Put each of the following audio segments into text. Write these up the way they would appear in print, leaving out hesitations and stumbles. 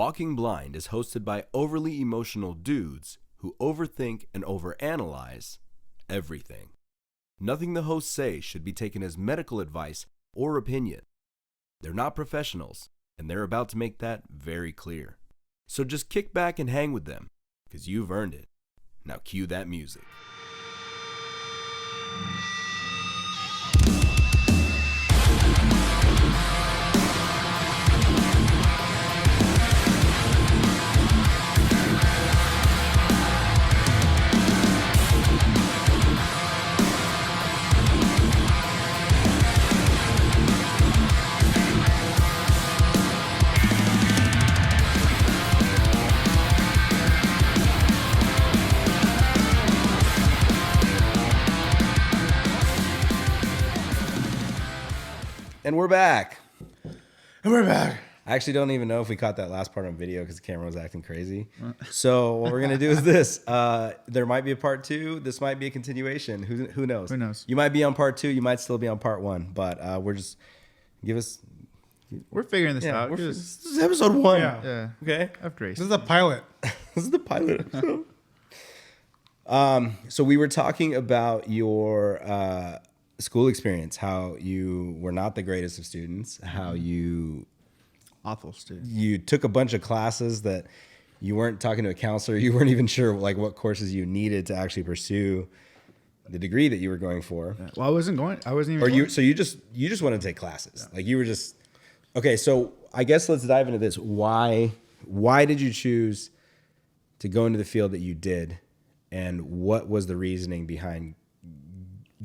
Walking Blind is hosted by overly emotional dudes who overthink and overanalyze everything. Nothing the hosts say should be taken as medical advice or opinion. They're not professionals, and they're about to make that very clear. So just kick back and hang with them, because you've earned it. Now cue that music. And we're back. I actually don't even know if we caught that last part on video because the camera was acting crazy. So what we're going to do is this. There might be a part 2. This might be a continuation. Who knows? Who knows? You might be on part 2. You might still be on part 1. But we're just... We're figuring this out. This is episode 1. Yeah. Okay? Have grace. This is the pilot. This is the pilot episode. So we were talking about your... school experience, how you were not the greatest of students, how you Awful student. You took a bunch of classes that you weren't talking to a counselor, you weren't even sure like what courses you needed to actually pursue the degree that you were going for. Yeah. Well, I wasn't even So you just wanted to take classes. Yeah. Like you were just okay, so I guess let's dive into this. Why did you choose to go into the field that you did, and what was the reasoning behind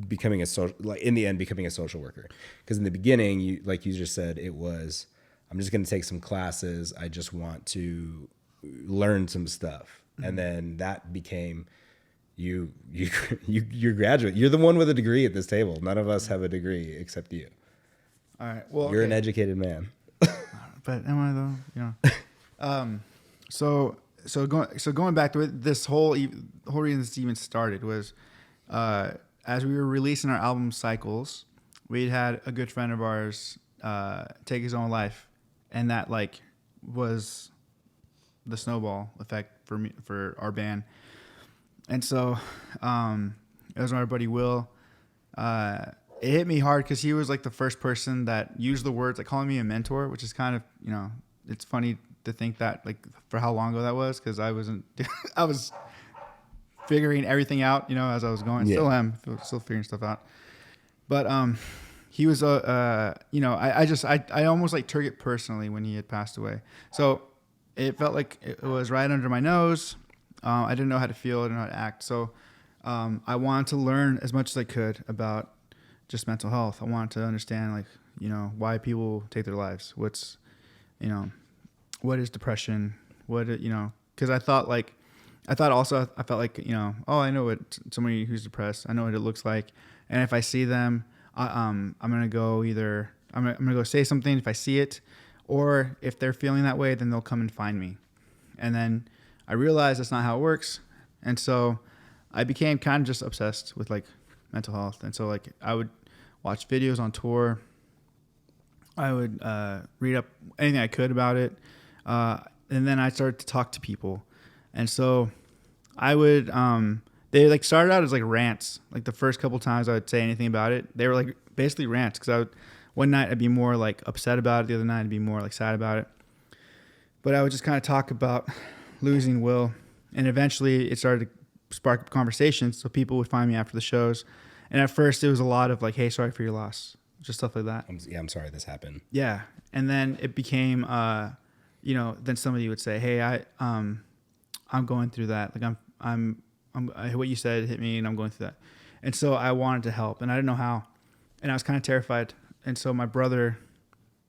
becoming a social worker? Because in the beginning, you just said, it was, I'm just going to take some classes. I just want to learn some stuff. Mm-hmm. And then that became you're graduate. You're the one with a degree at this table. None of us have a degree except you. All right. Well, you're an educated man. But am I though? So going back to it, the whole reason this even started was, as we were releasing our album Cycles, we had a good friend of ours take his own life, and that was the snowball effect for our band. And so it was my buddy Will. It hit me hard because he was the first person that used the words, calling me a mentor, which is kind of, it's funny to think that for how long ago that was, because I was figuring everything out, as I was going. Yeah. Still figuring stuff out. But he was I almost took it personally when he had passed away. So it felt like it was right under my nose. I didn't know how to feel, I didn't know how to act. So I wanted to learn as much as I could about just mental health. I wanted to understand why people take their lives. What's what is depression? Because I felt like, I know what somebody who's depressed, I know what it looks like. And if I see them, I'm going to go I'm going to go say something if I see it, or if they're feeling that way, then they'll come and find me. And then I realized that's not how it works. And so I became kind of just obsessed with mental health. And so I would watch videos on tour. I would read up anything I could about it. And then I started to talk to people. And so I would, they started out as rants. The first couple times I would say anything about it, they were basically rants. Cause one night I'd be more upset about it. The other night I'd be more sad about it. But I would just kind of talk about losing Will. And eventually it started to spark up conversations. So people would find me after the shows. And at first it was a lot of hey, sorry for your loss. Just stuff like that. I'm sorry this happened. Yeah. And then it became, then somebody would say, hey, I'm going through that. I'm what you said hit me, and I'm going through that. And so I wanted to help, and I didn't know how, and I was kind of terrified. And so my brother,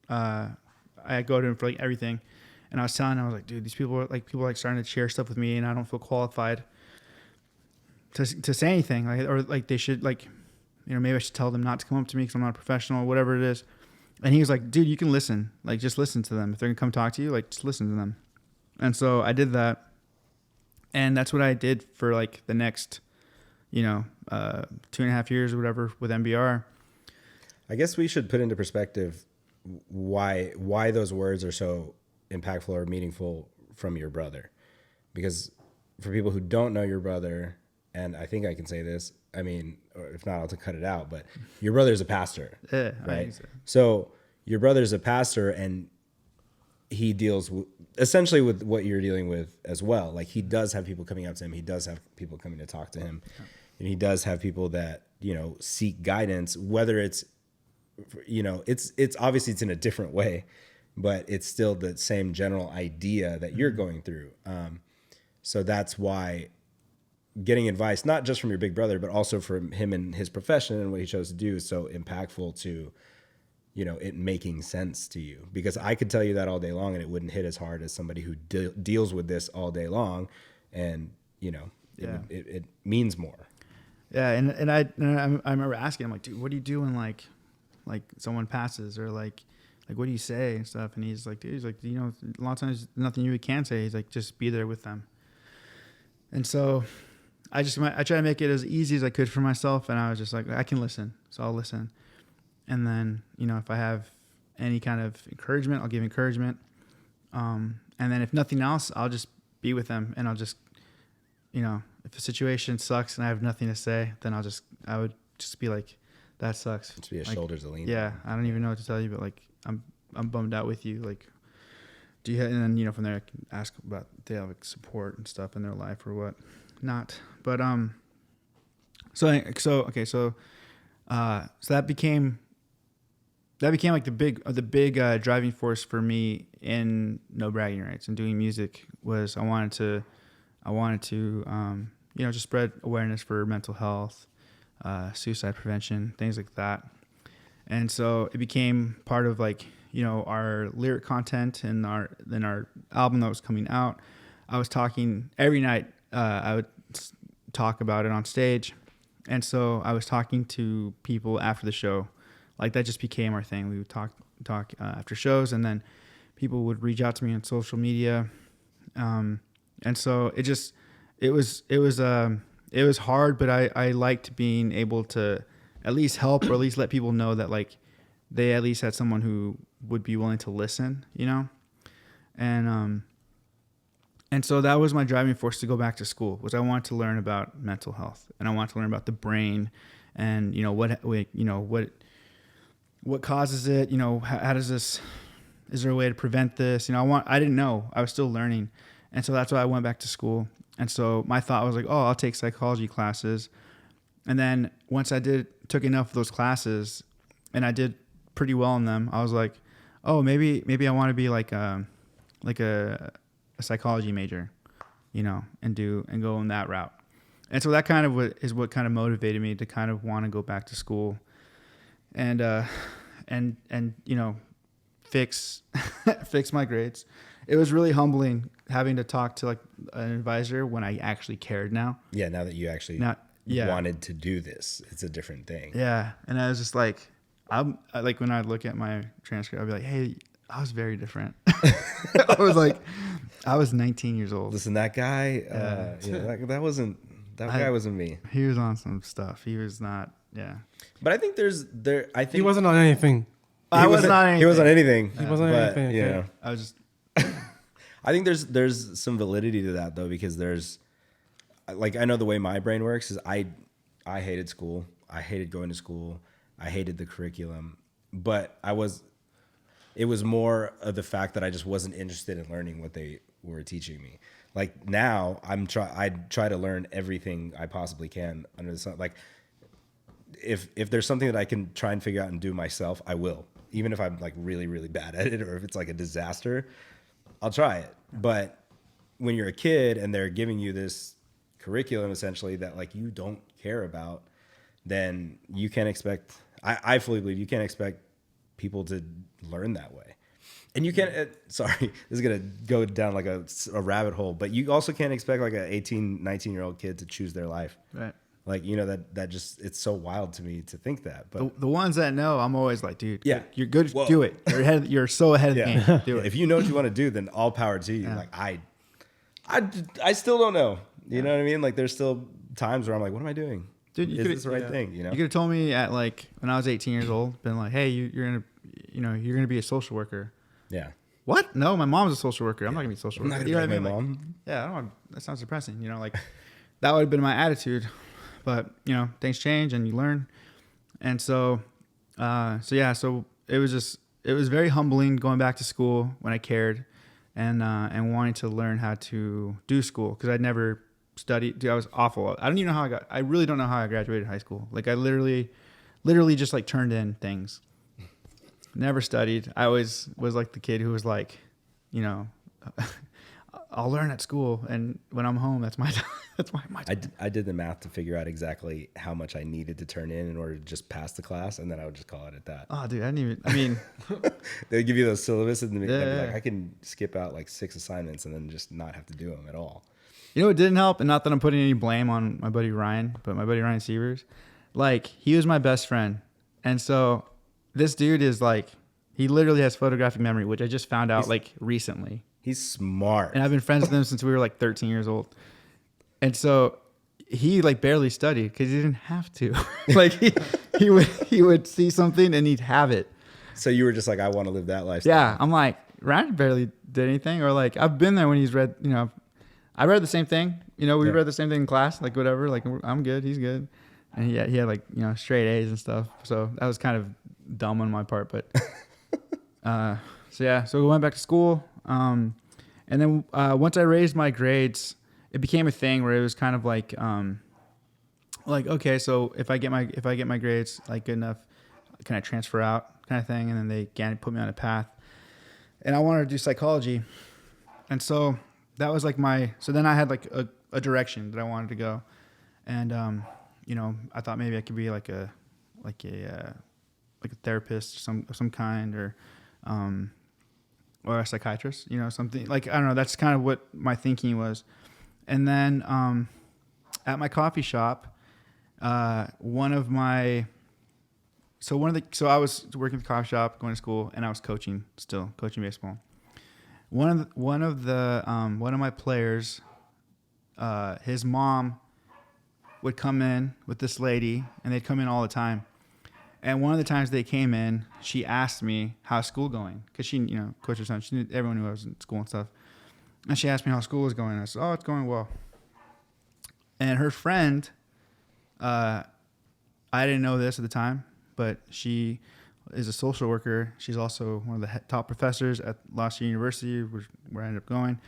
I go to him for everything, and I was telling him, I was dude, these people are starting to share stuff with me, and I don't feel qualified to say anything, or they should maybe I should tell them not to come up to me because I'm not a professional, or whatever it is. And he was like, dude, you can listen, just listen to them. If they're gonna come talk to you, just listen to them. And so I did that. And that's what I did for the next, 2.5 years or whatever with MBR. I guess we should put into perspective why those words are so impactful or meaningful from your brother? Because for people who don't know your brother, and I think I can say this, I mean, or if not, I'll have to cut it out, but your brother is a pastor, Yeah, right? So your brother is a pastor, and he deals essentially with what you're dealing with as well. Like, he does have people coming out to him. He does have people coming to talk to him. And he does have people that, seek guidance, whether it's, it's obviously it's in a different way, but it's still the same general idea that you're going through. So that's why getting advice, not just from your big brother, but also from him and his profession and what he chose to do, is so impactful to, it making sense to you. Because I could tell you that all day long and it wouldn't hit as hard as somebody who deals with this all day long. And, it means more. Yeah. And I remember asking him, like, dude, what do you do when like someone passes, or like what do you say and stuff? And he's like, dude, a lot of times nothing you can say. He's like, just be there with them. And so I try to make it as easy as I could for myself. And I was just like, I can listen. So I'll listen. And then, if I have any kind of encouragement, I'll give encouragement. And then if nothing else, I'll just be with them, and I'll just, if the situation sucks and I have nothing to say, then I would just be like, that sucks. Just be a shoulders to lean. Yeah. I don't even know what to tell you, but like, I'm bummed out with you. Like, do you have, and then, from there I can ask about, they have like support and stuff in their life or what not. But, so that became like the big driving force for me in No Bragging Rights and doing music. Was I wanted to just spread awareness for mental health, suicide prevention, things like that. And so it became part of like, our lyric content and our album that was coming out. I was talking every night. I would talk about it on stage. And so I was talking to people after the show. Like, that just became our thing. We would talk after shows, and then people would reach out to me on social media. And so it was hard, but I liked being able to at least help, or at least let people know that like they at least had someone who would be willing to listen, and so that was my driving force to go back to school. Was I wanted to learn about mental health, and I wanted to learn about the brain, and what causes it, how does this, is there a way to prevent this? I didn't know. I was still learning. And so that's why I went back to school. And so my thought was like, I'll take psychology classes. And then once I took enough of those classes and I did pretty well in them, I was like, maybe I want to be like a psychology major, and go in that route. And so that kind of is what kind of motivated me to kind of want to go back to school and fix my grades. It was really humbling having to talk to like an advisor when I actually cared now. Yeah, now that you actually wanted to do this, it's a different thing. Yeah, and I was just like, I like when I look at my transcript, I'd be like, hey, I was very different. I was 19 years old. Listen, that guy, that guy wasn't me. He was on some stuff. He was not. Yeah. But I think I think he wasn't on anything. He wasn't on anything. He wasn't on but, anything. I was just. I think there's some validity to that though, because there's, like, I know the way my brain works is I hated school. I hated going to school. I hated the curriculum, but it was more of the fact that I just wasn't interested in learning what they were teaching me. Like, now I try to learn everything I possibly can under the sun. Like, if there's something that I can try and figure out and do myself, I will. Even if I'm like really, really bad at it, or if it's like a disaster, I'll try it. But when you're a kid and they're giving you this curriculum essentially that like you don't care about, then you can't expect, I fully believe you can't expect people to learn that way. And you can't, sorry, this is going to go down like a rabbit hole, but you also can't expect like an 18, 19-year-old kid to choose their life. Right. Like, that just, it's so wild to me to think that. But the ones that know, I'm always like, dude, yeah, you're good. Whoa. Do it. You're so ahead of the game. Do it. If you know what you want to do, then all power to you. Yeah. Like, I still don't know. You know what I mean? Like, there's still times where I'm like, what am I doing? Dude, is this the right thing? You could have told me at like when I was 18 years old, been like, hey, you're gonna be a social worker. Yeah. what? No, my mom's a social worker. I'm not gonna be a social I'm worker. not gonna be like my mom. Yeah, I don't want, that sounds depressing. You know, like that would have been my attitude. But you know, things change and you learn. And so it was very humbling going back to school when I cared, and wanting to learn how to do school because I'd never studied. Dude, I was awful. I really don't know how I graduated high school. Like I literally just like turned in things. Never studied. I always was like the kid who was like, you know, I'll learn at school, and when I'm home, that's my time. That's my time. I did the math to figure out exactly how much I needed to turn in order to just pass the class, and then I would just call it at that. Oh, dude, I didn't even. I mean, they would give you those syllabus, and they'd be like, Yeah. I can skip out like 6 assignments and then just not have to do them at all. you know what didn't help, and not that I'm putting any blame on my buddy Ryan, but my buddy Ryan Sievers, like he was my best friend, and so this dude is like, he literally has photographic memory, which I just found out like recently. He's smart. And I've been friends with him since we were like 13 years old. And so he like barely studied because he didn't have to. Like he would see something and he'd have it. So you were just like, I want to live that lifestyle. Yeah. I'm like, Ryan barely did anything. Or like, I've been there when he's read, you know, I read the same thing. You know, we read the same thing in class, like whatever. Like I'm good, he's good. And he had like, you know, straight A's and stuff. So that was kind of dumb on my part. But so we went back to school. And then once I raised my grades, it became a thing where it was kind of like okay, so if I get my grades like good enough, can I transfer out kind of thing? And then they again put me on a path, and I wanted to do psychology, and so that was like so then I had like a direction that I wanted to go, and you know, I thought maybe I could be like a therapist of some kind, or a psychiatrist, you know, something like, I don't know. That's kind of what my thinking was. And then at my coffee shop, so I was working at the coffee shop, going to school, and I was coaching baseball. One of my players, his mom would come in with this lady, and they'd come in all the time. And one of the times they came in, she asked me, how's school going? Because she, you know, coached her son. Everyone knew I was in school and stuff. And she asked me how school was going. I said, oh, it's going well. And her friend, I didn't know this at the time, but she is a social worker. She's also one of the top professors at Alcedo University, where I ended up going.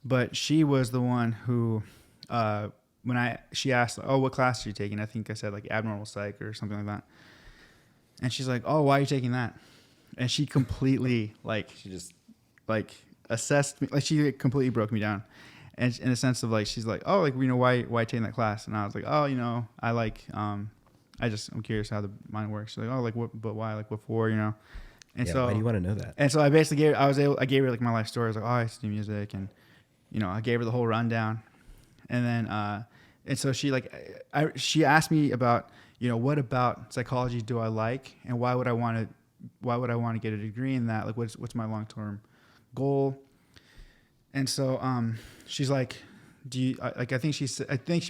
But she was the one who, she asked, oh, what class are you taking? I think I said like abnormal psych or something like that. And she's like, oh, why are you taking that? And she completely assessed me. Like she completely broke me down. And in a sense of like, she's like, oh, like, you know, why taking that class? And I was like, oh, you know, I like, I'm curious how the mind works. She's like, oh, like what, but why? Like what for, you know? And so why do you want to know that? And so I basically I gave her like my life story. I was like, oh, I used to do music, and, you know, I gave her the whole rundown. And then, and so she she asked me about, you know, what about psychology do I like, and why would I want to get a degree in that? Like, what's my long-term goal? And so she's like, do you like? I think she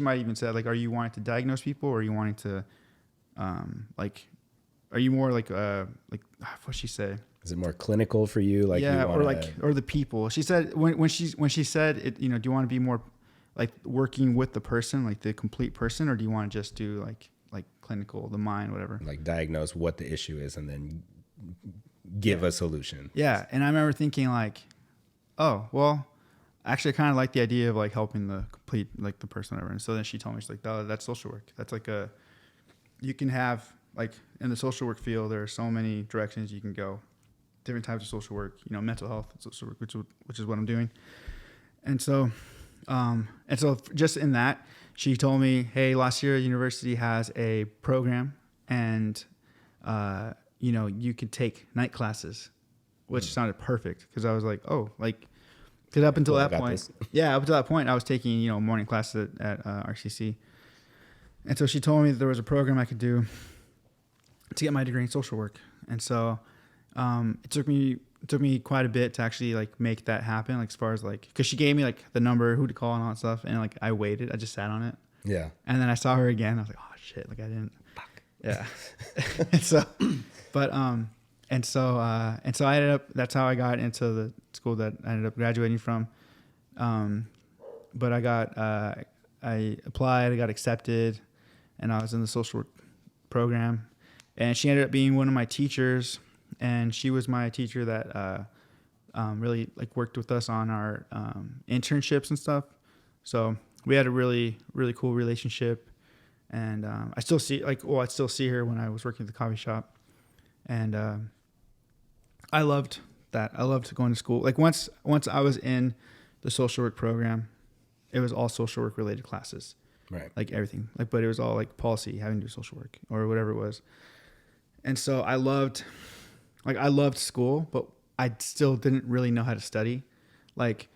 might even said like, are you wanting to diagnose people, or are you wanting to are you more like what'd she say? Is it more clinical for you? Like, yeah, you or the people. She said when she said it, you know, do you want to be more like working with the person, like the complete person, or do you want to just do like clinical, the mind, whatever? like diagnose what the issue is and then give a solution. Yeah, and I remember thinking like, oh, well, actually, I kind of like the idea of like helping the complete, like the person, whatever. And so then she told me, she's like, oh, that's social work. That's like you can have like in the social work field, there are so many directions you can go, different types of social work. You know, mental health social work, which is what I'm doing. And so just in that, she told me, hey, Alcedo University has a program, and you know, you could take night classes, which sounded perfect, because I was like, oh, like, because up until that point, I was taking, you know, morning classes at RCC. And so she told me that there was a program I could do to get my degree in social work. And so it took me quite a bit to actually like make that happen, like as far as like, because she gave me like the number, who to call and all that stuff, and like I waited, I just sat on it. Yeah. And then I saw her again. I was like, oh shit, like I didn't. Fuck. Yeah. And so, but and so I ended up. That's how I got into the school that I ended up graduating from. But I applied, I got accepted, and I was in the social work program. And she ended up being one of my teachers, and she was my teacher that really like worked with us on our internships and stuff. So we had a really, really cool relationship. And I still see I'd still see her when I was working at the coffee shop. And I loved that. I loved going to school. Like once I was in the social work program, it was all social work related classes. Right. Like everything. But it was all like policy, having to do social work or whatever it was. And so I loved school, but I still didn't really know how to study. Like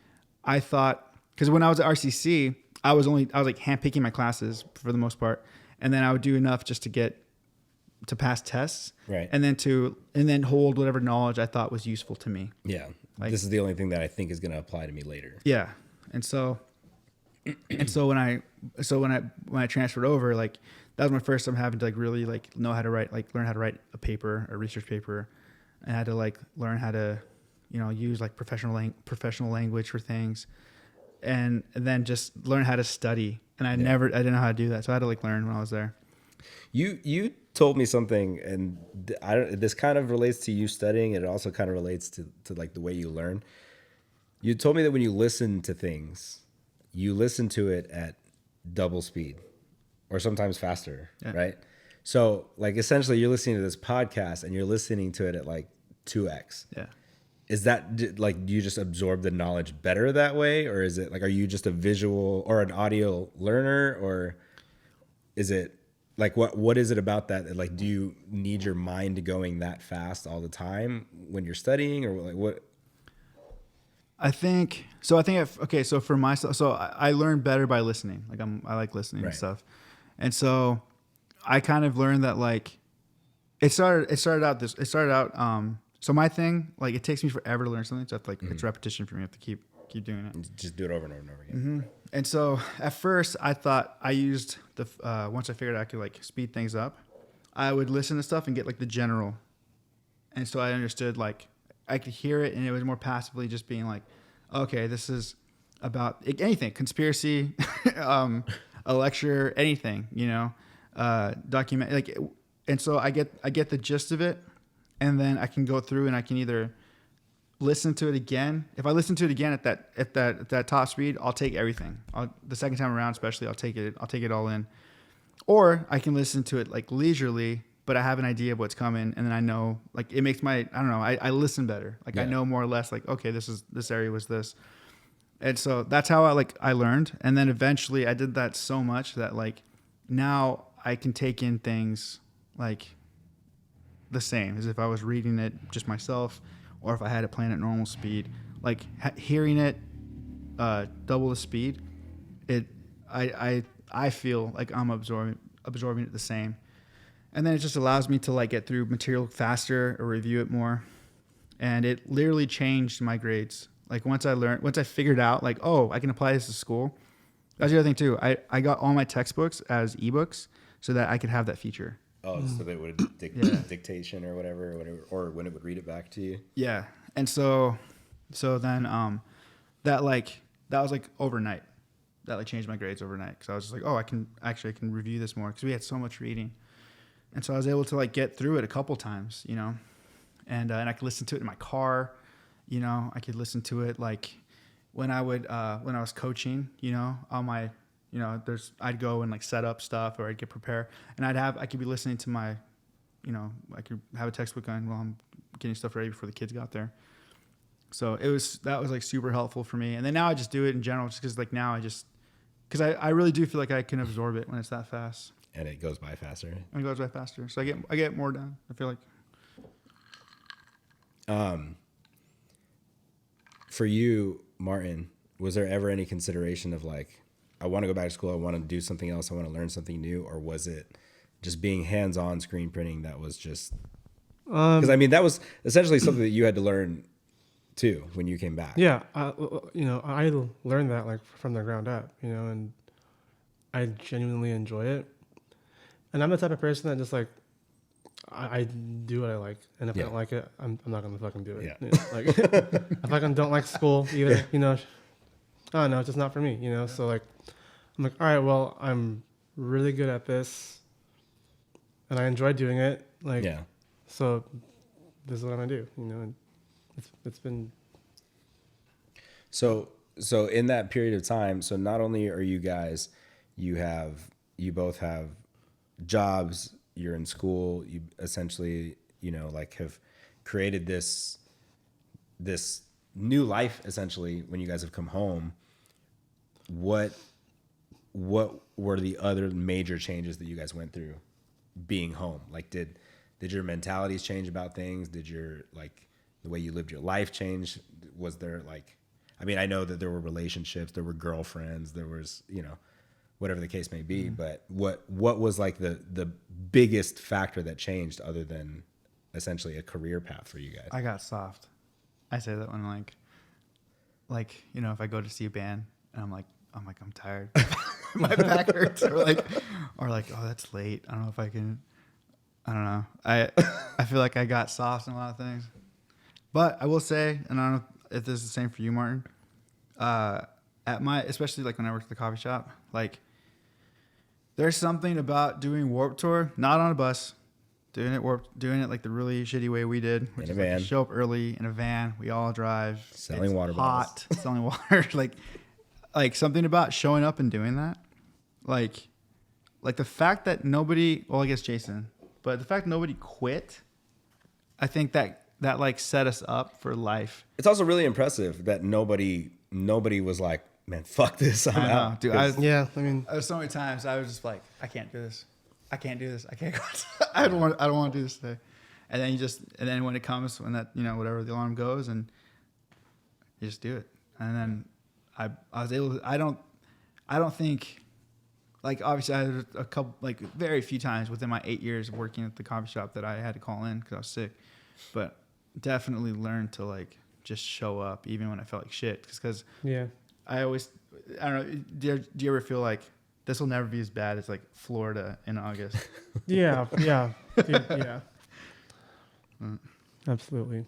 I thought, because when I was at RCC, I was like handpicking my classes for the most part. And then I would do enough just to pass tests. Right. And then hold whatever knowledge I thought was useful to me. Yeah. Like, this is the only thing that I think is going to apply to me later. Yeah. And so when I transferred over, like that was my first time having to like really like know how to write, like learn how to write a paper, a research paper. I had to like learn how to, use like professional language for things, and then just learn how to study. And I didn't know how to do that, so I had to like learn when I was there. You told me something, and this kind of relates to you studying, and it also kind of relates to like the way you learn. You told me that when you listen to things, you listen to it at double speed or sometimes faster, right? So like essentially you're listening to this podcast and you're listening to it at like 2x. Yeah. Is that like, do you just absorb the knowledge better that way? Or is it like, are you just a visual or an audio learner? Or is it like, what is it about that? Like, do you need your mind going that fast all the time when you're studying, or like what? So for myself, so I learn better by listening. Like I like listening and stuff. And so I kind of learned that like, it started out, so my thing, like it takes me forever to learn something. So like it's repetition for me. I have to keep doing it. Just do it over and over and over again. Mm-hmm. And so at first I thought I used once I figured out I could like speed things up, I would listen to stuff and get like the general. And so I understood, like I could hear it, and it was more passively just being like, okay, this is about anything, conspiracy, a lecture, anything, document like, and so I get the gist of it, and then I can go through and I can either listen to it again. If I listen to it again at that top speed, I'll take everything. The second time around, especially, I'll take it all in. Or I can listen to it like leisurely, but I have an idea of what's coming, and then I know, like it makes I listen better. Like I know more or less, like okay, this area was this. And so that's how I learned. And then eventually I did that so much that like now I can take in things like the same as if I was reading it just myself, or if I had it playing at normal speed. Like hearing it double the speed, I feel like I'm absorbing it the same. And then it just allows me to like get through material faster or review it more. And it literally changed my grades. Like once I figured out like, oh, I can apply this to school. That's the other thing too. I got all my textbooks as ebooks so that I could have that feature. Oh, so that would dictation or whatever, or when it would read it back to you. Yeah. And so then that was like overnight. That like changed my grades overnight, because I was just like, oh, I can review this more, because we had so much reading. And so I was able to like get through it a couple times, and I could listen to it in my car, I could listen to it like when I was coaching, on my, I'd go and like set up stuff, or I'd get prepared, and I could be listening to my, I could have a textbook on while I'm getting stuff ready before the kids got there. So that was like super helpful for me. And then now I just do it in general, just because like now because I really do feel like I can absorb it when it's that fast. And it goes by faster. And it goes by faster. So I get more done, I feel like. For you, Martin, was there ever any consideration of like, I want to go back to school, I want to do something else, I want to learn something new? Or was it just being hands-on screen printing that was just... Because I mean, that was essentially something that you had to learn too when you came back. Yeah, I learned that like from the ground up, and I genuinely enjoy it. And I'm the type of person that just like, I do what I like, and if I Yeah. don't like it, I'm not gonna fucking do it. Yeah. You know, like if I don't like school either, you know, oh no, it's just not for me. You know, so like I'm like, all right, well, I'm really good at this, and I enjoy doing it. Like, Yeah. so this is what I'm gonna do. You know, and it's been So in that period of time, so not only are you guys, you both have jobs, you're in school, you essentially, you know, like have created this new life essentially when you guys have come home. What were the other major changes that you guys went through being home? Like did your mentalities change about things? Did your like the way you lived your life change? Was there like, I mean, I know that there were relationships, there were girlfriends, there was, you know, whatever the case may be, but what was like the biggest factor that changed other than essentially a career path for you guys? I got soft. I say that when like you know, if I go to see a band and I'm tired, my back hurts, or like oh, that's late. I don't know if I can. I don't know. I feel like I got soft in a lot of things, but I will say, and I don't know if this is the same for you, Martin. Especially like when I worked at the coffee shop, like there's something about doing Warped Tour, not on a bus, doing it like the really shitty way we did, which In a is like van. you show up early in a van, we all drive, Selling it's water hot, selling water, like something about showing up and doing that, like the fact that nobody, well, I guess Jason, but the fact nobody quit, I think that like set us up for life. It's also really impressive that nobody was like, man, fuck this, I'm I know, out. dude. yeah. I mean, There was so many times I was just like, I can't do this. I can't do this. I can't go. I don't want to do this today. And then when it comes, when that, you know, whatever the alarm goes, and you just do it. And then I was able to, I don't think, like, obviously I had a couple, like very few times within my 8 years of working at the coffee shop that I had to call in because I was sick, but definitely learned to like just show up even when I felt like shit. Because yeah. I don't know, do you ever feel like this will never be as bad as like Florida in August? Yeah, yeah, dude, yeah. Absolutely.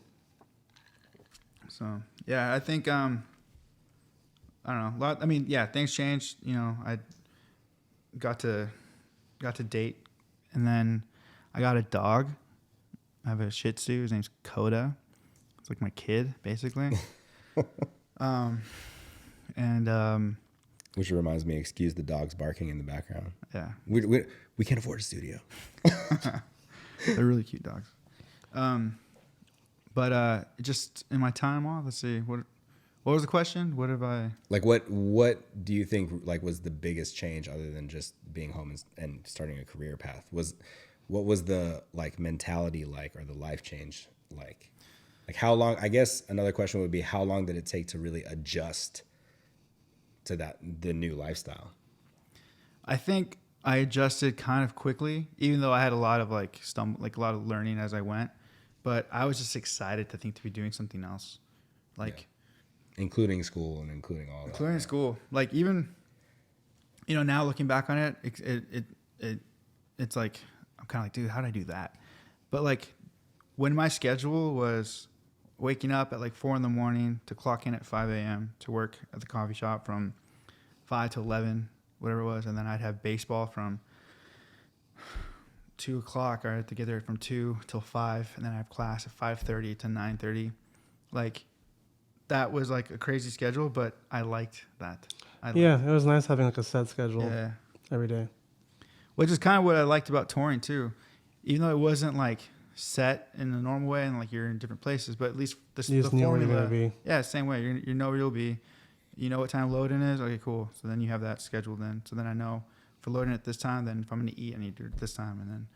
So yeah, I think I don't know. I mean, yeah, things changed. You know, I got to date, and then I got a dog. I have a Shih Tzu. His name's Coda. It's like my kid, basically. Which reminds me, excuse the dogs barking in the background. Yeah, We can't afford a studio. they're really cute dogs. But just in my time off, let's see, what was the question? What have I? Like, what do you think like was the biggest change other than just being home and starting a career path? What was the like mentality like, or the life change like? Like how long? I guess another question would be, how long did it take to really adjust to the new lifestyle? I think I adjusted kind of quickly, even though I had a lot of like a lot of learning as I went. But I was just excited to be doing something else, like including school and including all that. Including school, like even, you know, now looking back on it, it's like I'm kind of like, dude, how did I do that? But like when my schedule was waking up at like 4 a.m. to clock in at 5 a.m. to work at the coffee shop from 5 to 11, whatever it was, and then I'd have baseball from 2 o'clock, or I had to get there from 2 till 5, and then I have class at 5:30 to 9:30. Like that was like a crazy schedule, but I liked that. Yeah, it was nice having like a set schedule every day. Which is kind of what I liked about touring too. Even though it wasn't like set in the normal way and like you're in different places, but at least the knew where you're gonna be. Yeah, same way. You know where you'll be. You know what time loading is. Okay, cool. So then you have that scheduled then. So then I know for loading at this time, then if I'm going to eat, I need to do it this time. And then,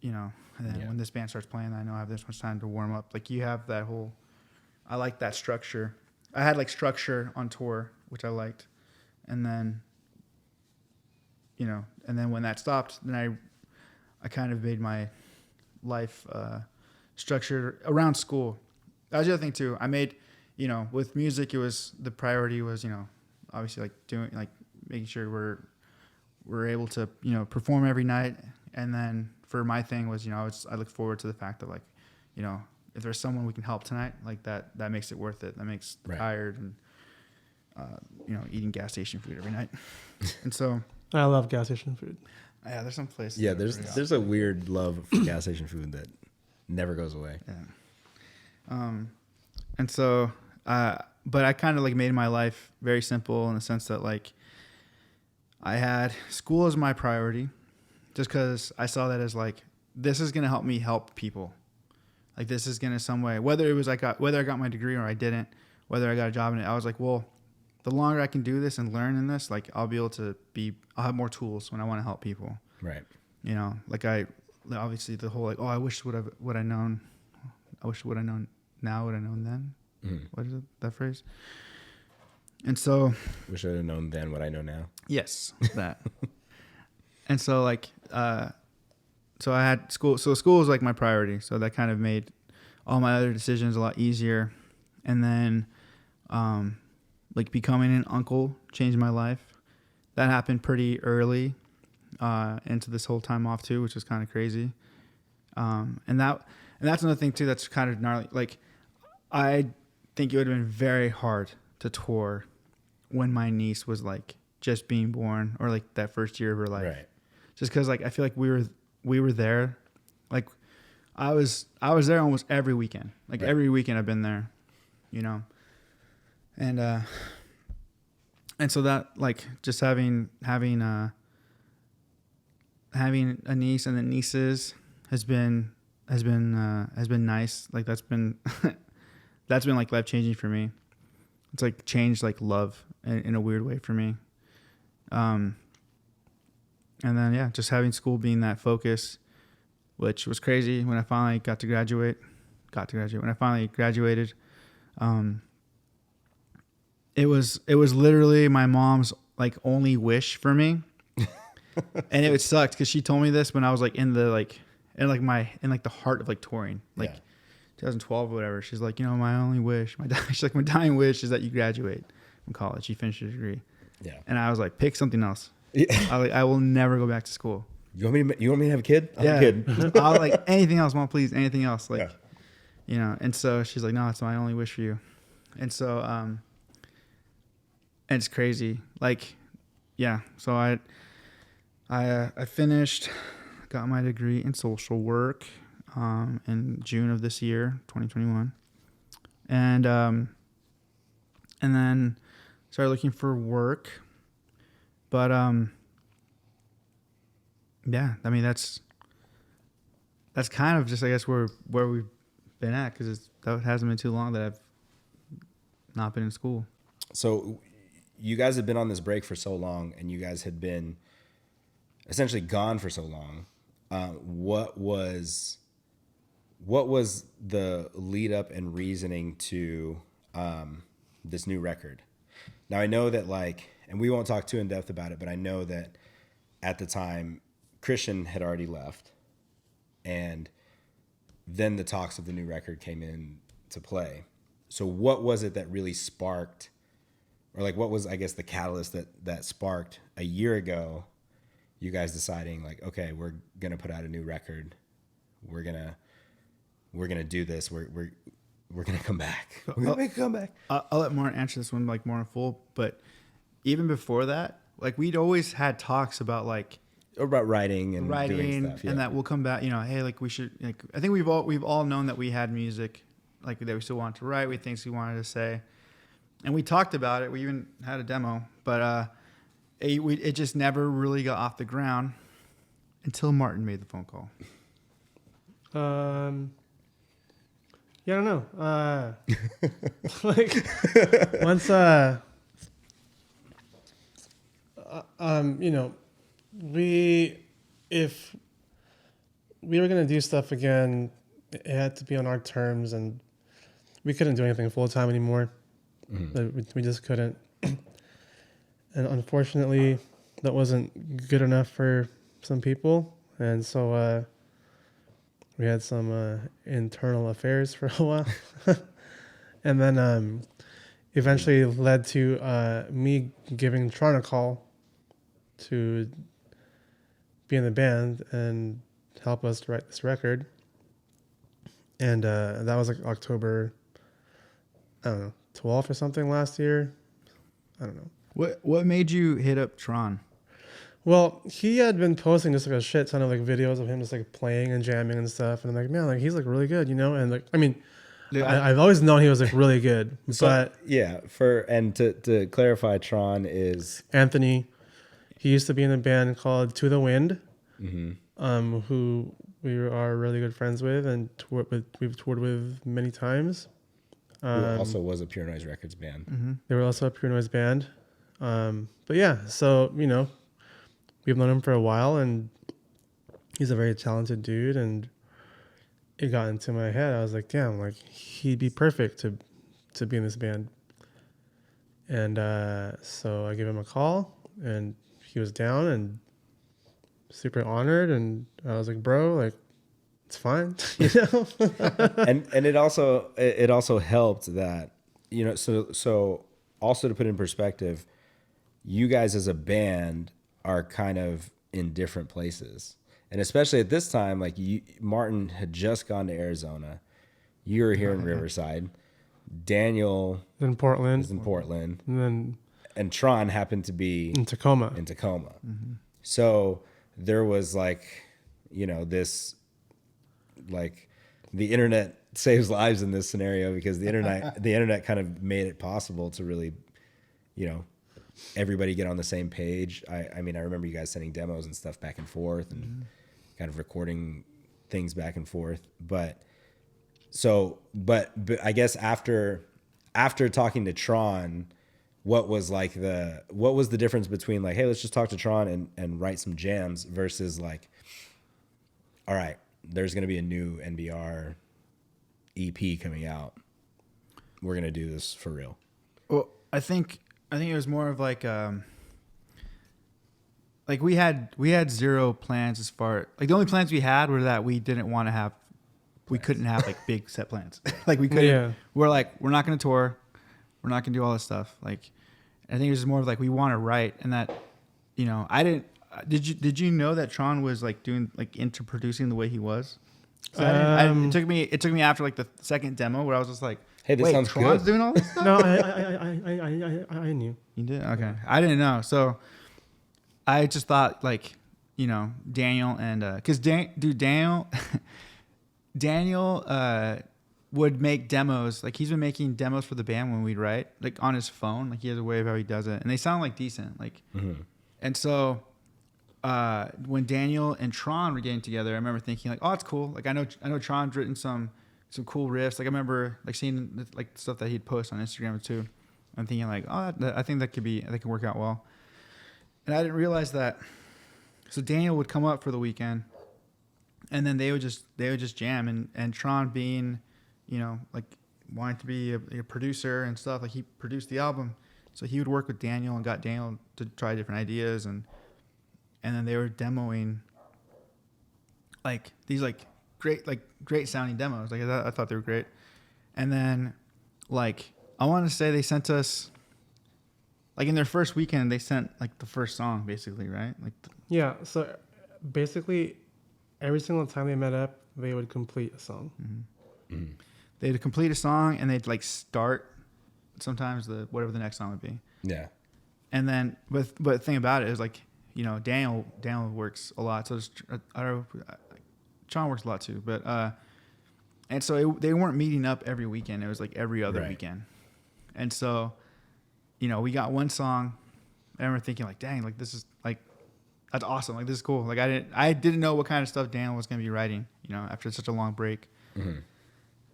you know, and then when this band starts playing, I know I have this much time to warm up. Like you have that whole, I like that structure. I had like structure on tour, which I liked. And then, you know, and then when that stopped, then I kind of made my life structured around school. That was the other thing too. I made, you know, with music, the priority was, you know, obviously like making sure we're able to, you know, perform every night. And then for my thing was, I look forward to the fact that, like, if there's someone we can help tonight, like that makes it worth it. That makes tired and, eating gas station food every night. And so I love gas station food. yeah, there's some places. Yeah, there's a weird love for gas station food that never goes away. Yeah. And so, but I kind of like made my life very simple in the sense that, like, I had school as my priority just because I saw that as, like, this is going to help me help people. Like, this is going to some way, whether I got my degree or I didn't, whether I got a job in it, I was like, well, the longer I can do this and learn in this, like, I'll have more tools when I want to help people. Right. Like, obviously the whole, like, oh, I wish what I known now would I known then. Mm-hmm. What is it, that phrase? And so, wish I'd have known then what I know now. yes, that. And so, like, so I had school. So school was like my priority. So that kind of made all my other decisions a lot easier. And then, like, becoming an uncle changed my life. That happened pretty early into this whole time off too, which was kind of crazy. And that's another thing too that's kind of gnarly. Like, I think it would have been very hard to tour when my niece was, like, just being born, or, like, that first year of her life. Right. Just because, like, I feel like we were there. Like, I was there almost every weekend. Like, every weekend I've been there, and so that, like, just having a niece and then nieces has been nice. Like, that's been like life changing for me. It's like changed, like, love in a weird way for me. And then, yeah, just having school being that focus, which was crazy when I finally got to graduate. When I finally graduated, it was literally my mom's, like, only wish for me. And it sucked because she told me this when I was, like, in the heart of, like, touring, like, 2012 or whatever. She's like, my only wish, my dying wish is that you graduate from college, you finish your degree. Yeah. And I was like, pick something else. Yeah. I will never go back to school. You want me to have a kid? I'll Yeah. have a kid. I was like, anything else, Mom, please, anything else. Like, and so she's like, no, it's my only wish for you. And so, and it's crazy. Like, yeah. So I finished, got my degree in social work, in June of this year, 2021. And then started looking for work. But, yeah, I mean, that's kind of just, I guess, where we've been at, because that hasn't been too long that I've not been in school. So you guys had been on this break for so long, and you guys had been essentially gone for so long. What was the lead up and reasoning to this new record? Now, I know that, like, and we won't talk too in depth about it, but I know that at the time Christian had already left, and then the talks of the new record came in to play. So what was it that really sparked, or, like, what was, I guess, the catalyst that sparked a year ago you guys deciding, like, okay, we're going to put out a new record. We're going to do this. We're going to come back. We're going to make a comeback. I'll let Martin answer this one, like, more in full, but even before that, like, we'd always had talks about, like, about writing and doing stuff, and that we'll come back, hey, like, we should, like, I think we've all known that we had music, like, that we still wanted to write, we had things we wanted to say, and we talked about it. We even had a demo, but it just never really got off the ground until Martin made the phone call. Yeah, I don't know. Like, once if we were gonna do stuff again, it had to be on our terms, and we couldn't do anything full time anymore. Mm-hmm. We just couldn't, and unfortunately, that wasn't good enough for some people, and so we had some internal affairs for a while, and then eventually led to me giving Tron a call to be in the band, and help us to write this record. And that was like October, I don't know, 12th or something last year. I don't know. What made you hit up Tron? Well, he had been posting just like a shit ton of like videos of him just like playing and jamming and stuff. And I'm like, man, like he's like really good, you know? And like, I mean, I've always known he was like really good, but yeah, to clarify, Tron is Anthony, he used to be in a band called To the Wind, who we are really good friends with and we've toured with many times. who also was a Pure Noise Records band. They were also a Pure Noise band. But yeah, so, you know, we've known him for a while and he's a very talented dude. And it got into my head. I was like, damn, like he'd be perfect to be in this band. And so I gave him a call and he was down and super honored. And I was like, bro, like, it's fine, you know? and it also helped that, you know, so also to put in perspective, you guys as a band are kind of in different places. And especially at this time, like Martin had just gone to Arizona. You were here in Riverside. Daniel In Portland. is in Portland. And Tron happened to be in Tacoma. So there was like, you know, this, like the internet saves lives in this scenario because the internet kind of made it possible to really, you know, everybody get on the same page. I mean, I remember you guys sending demos and stuff back and forth and kind of recording things back and forth. But I guess after talking to Tron, what was the difference between like, hey, let's just talk to Tron and write some jams versus like, all right, there's going to be a new NBR EP coming out. We're going to do this for real. Well, I think it was more of like we had zero plans as far, like the only plans we had were that we couldn't have like big set plans. Like we couldn't. Yeah. We're like, we're not going to tour. We're not going to do all this stuff. Like, I think it was more of like we want to write, and that, you know, I didn't. Did you know that Tron was like doing like into producing the way he was? So it took me after like the second demo where I was just like, hey, this sounds Tron's good. doing all this stuff? No, I knew. You did? Okay. I didn't know. So I just thought like, you know, Daniel and because Daniel would make demos. Like he's been making demos for the band when we'd write, like on his phone. Like he has a way of how he does it, and they sound like decent. Like, and so when Daniel and Tron were getting together, I remember thinking like, oh, it's cool. Like I know Tron's written some cool riffs. Like I remember like seeing like stuff that he'd post on Instagram too. I'm thinking like, oh, I think that could work out well. And I didn't realize that. So Daniel would come up for the weekend, and then they would just jam. And Tron being, you know, like wanting to be a producer and stuff, like he produced the album, so he would work with Daniel and got Daniel to try different ideas, and then they were demoing like these like great sounding demos. Like I thought they were great. And then like I want to say they sent us like in their first weekend they sent like the first song basically, right? Like Yeah, so basically every single time they met up, they would complete a song. They'd complete a song and they'd like start sometimes whatever the next song would be. Yeah. And then but the thing about it is like, you know, Daniel works a lot, so I don't know, Sean works a lot too, but and so they weren't meeting up every weekend. It was like every other weekend. And so, you know, we got one song. I remember thinking like, dang, like this is like, that's awesome. Like this is cool. Like I didn't know what kind of stuff Daniel was going to be writing, you know, after such a long break. And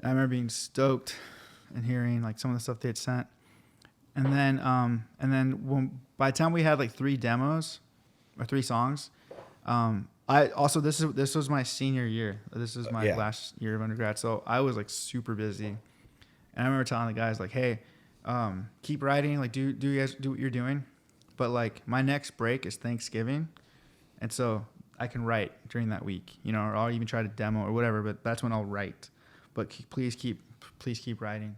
I remember being stoked and hearing like some of the stuff they had sent. And then by the time we had like 3 demos or 3 songs, I also this was my senior year. This is my last year of undergrad, so I was like super busy. And I remember telling the guys like, "Hey, keep writing. Like, do you guys do what you're doing? But like, my next break is Thanksgiving, and so I can write during that week, you know, or I'll even try to demo or whatever. But that's when I'll write. But please keep writing."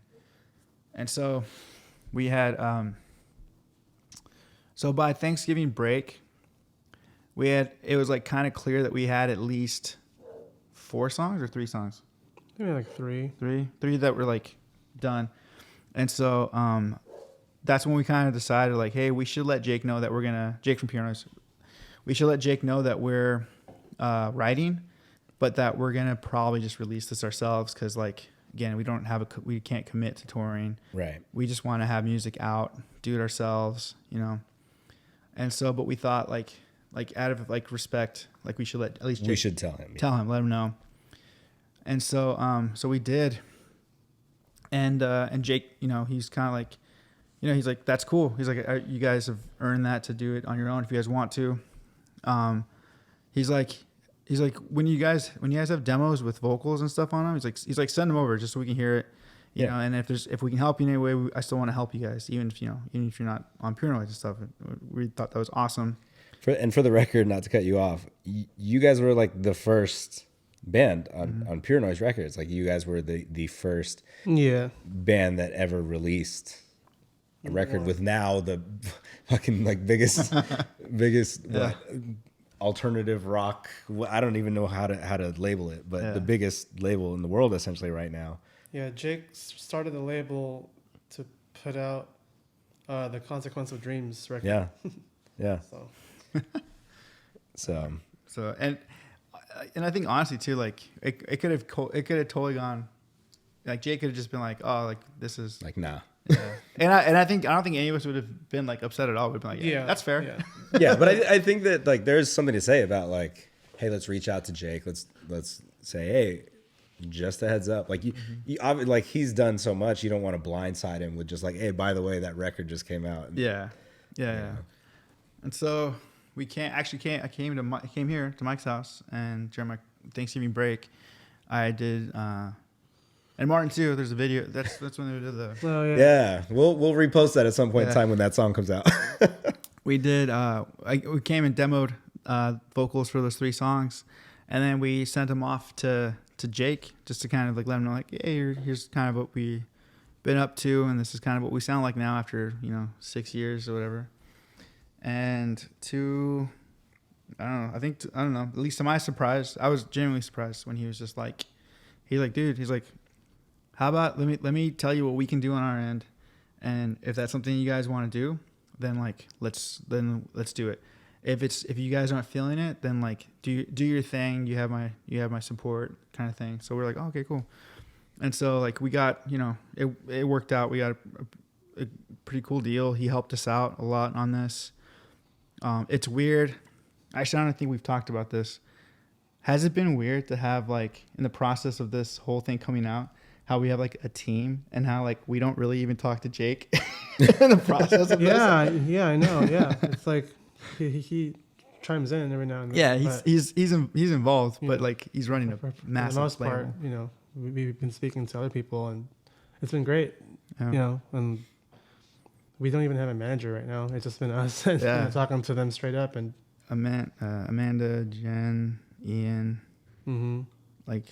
And so we had so by Thanksgiving break, it was like kind of clear that we had at least 4 songs or 3 songs. Maybe like 3. Three that were like done. And so that's when we kind of decided like, hey, we should let Jake know that Jake from Pure Noise, we should let Jake know that we're writing, but that we're gonna probably just release this ourselves because like again we can't commit to touring. Right. We just want to have music out, do it ourselves, you know. And so, but we thought like out of like respect, like we should let at least Jake, we should tell him. let him know. And so so we did. And Jake, you know, he's kind of like, you know, he's like, that's cool. He's like, you guys have earned that to do it on your own if you guys want to. He's like, when you guys have demos with vocals and stuff on them, he's like, send them over just so we can hear it, you know. And if we can help you in any way, I still want to help you guys, even if you're not on Pure Noise and stuff. We thought that was awesome. For the record, not to cut you off, you guys were like the first band on Pure Noise Records. Like you guys were the first band that ever released a record with now the fucking like biggest what, alternative rock. I don't even know how to label it, but the biggest label in the world essentially right now. Yeah, Jake started the label to put out the Consequence of Dreams record. Yeah. So And I think honestly too, like it could have totally gone, like Jake could have just been like, oh, like this is like nah. Yeah. and I don't think any of us would have been like upset at all. We'd be like, yeah, that's fair. Yeah, yeah, but I think that like there's something to say about like, hey, let's reach out to Jake. Let's say, hey, just a heads up. Like you like he's done so much, you don't want to blindside him with just like, hey, by the way, that record just came out. Yeah. And so I came here to Mike's house, and during my Thanksgiving break, I did. And Martin too. There's a video. That's when they did the. Oh yeah. Yeah, we'll repost that at some point in time when that song comes out. We did. We came and demoed vocals for those 3 songs, and then we sent them off to Jake just to kind of like let him know like, hey, here's kind of what we've been up to, and this is kind of what we sound like now after 6 years or whatever. And I don't know. At least to my surprise, I was genuinely surprised when he was just like, dude, he's like, how about let me tell you what we can do on our end, and if that's something you guys want to do, then like let's do it. If you guys aren't feeling it, then like do your thing. You have my support kind of thing. So we're like, oh, okay, cool. And so like we got it worked out. We got a pretty cool deal. He helped us out a lot on this. It's weird. Actually, I don't think we've talked about this. Has it been weird to have like in the process of this whole thing coming out, how we have like a team and how like we don't really even talk to Jake in the process of this? Yeah, I know. Yeah, it's like he chimes in every now and then. Yeah, he's involved, but like he's running a massive. For the most label. part, we've been speaking to other people, and it's been great. Yeah. And we don't even have a manager right now. It's just been us talking to them straight up. And Amanda, Jen, Ian, like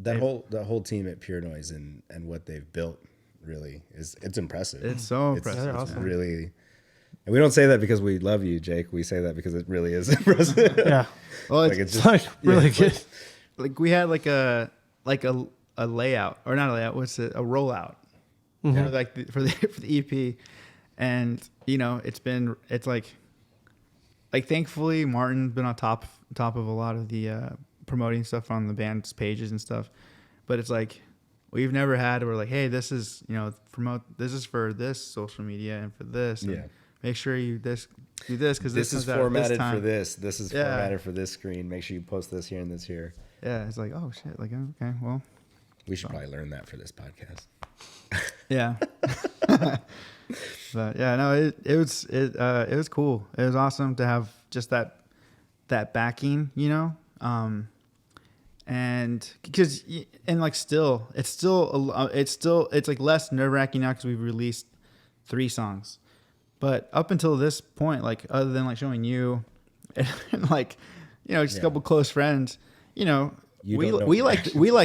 that whole team at Pure Noise and what they've built really it's impressive. It's so impressive. They're awesome. Really, and we don't say that because we love you, Jake. We say that because it really is impressive. Yeah. Well, it's just really good. Like we had like a layout, or not a layout. What's it? A rollout. For the EP, and it's like thankfully Martin's been on top of a lot of the promoting stuff on the band's pages and stuff, but it's like we've never had where like, hey, this is promote, this is for this social media and for this, and make sure you do this because this is formatted for this is formatted for this screen, make sure you post this here and this here. It's like, oh shit, like, okay, well, we should probably learn that for this podcast. Yeah. But yeah, no, it was cool. It was awesome to have just that backing, and because it's like less nerve-wracking now because we've released 3 songs, but up until this point, like other than like showing you and like just a couple close friends, we like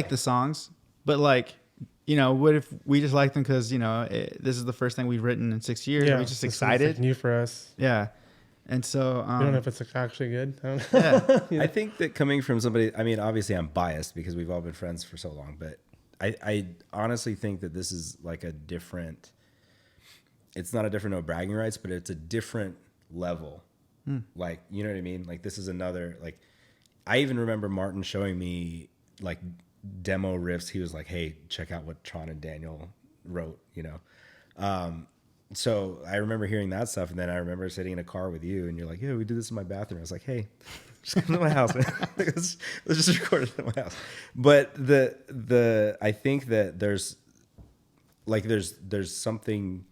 the songs, but like. What if we just like them because, this is the first thing we've written in 6 years. Yeah, we're just excited. New for us. Yeah. And so I don't know if it's actually good. I don't yeah, Yeah. I think that coming from somebody, I mean, obviously I'm biased because we've all been friends for so long, but I honestly think that this is like a different, it's not a different no bragging rights, but it's a different level. Like, you know what I mean? Like this is another, like, I even remember Martin showing me like demo riffs. He was like, hey, check out what Tron and Daniel wrote, you know? So I remember hearing that stuff, and then I remember sitting in a car with you, and you're like, "Yeah, we did this in my bathroom." I was like, "Hey, just come to my house, man. let's just record it at my house." But I think that there's something.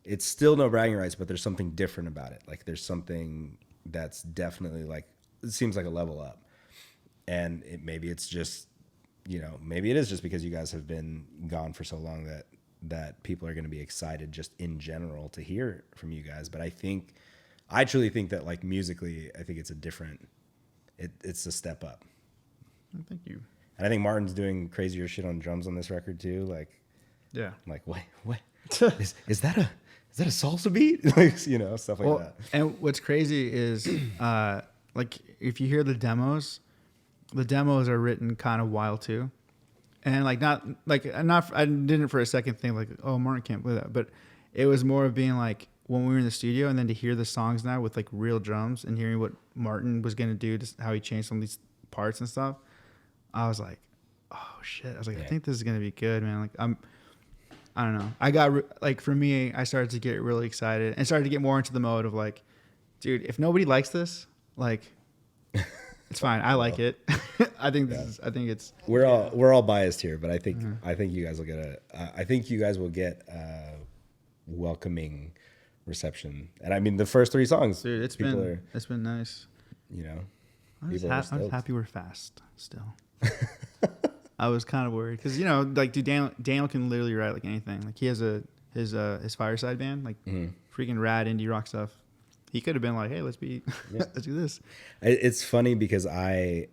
It's still no bragging rights, but there's something different about it. Like there's something that's definitely like it seems like a level up, and maybe it's just maybe it is just because you guys have been gone for so long that people are going to be excited just in general to hear from you guys. But I truly think that like musically, I think it's a different, it's a step up. thank you. And I think Martin's doing crazier shit on drums on this record too. Like, Yeah. I'm like, what is that a salsa beat? Like, stuff like that. And what's crazy is, like if you hear the demos are written kind of wild too. And I didn't for a second think like, oh, Martin can't play that. But it was more of being like when we were in the studio and then to hear the songs now with like real drums and hearing what Martin was going to do, just how he changed some of these parts and stuff. I was like, oh shit. I was like, I think this is going to be good, man. Like I don't know. I got like, for me, I started to get really excited and started to get more into the mode of like, dude, if nobody likes this, like, it's fine. I like it. I think it's. We're all biased here, but I think you guys will get a welcoming reception. And I mean, the first 3 songs, Dude, it's been nice. I'm just happy we're fast still. I was kind of worried because like, dude, Daniel can literally write like anything. Like he has his Fireside band, like freaking rad indie rock stuff. He could have been like, hey, let's do this. It's funny because I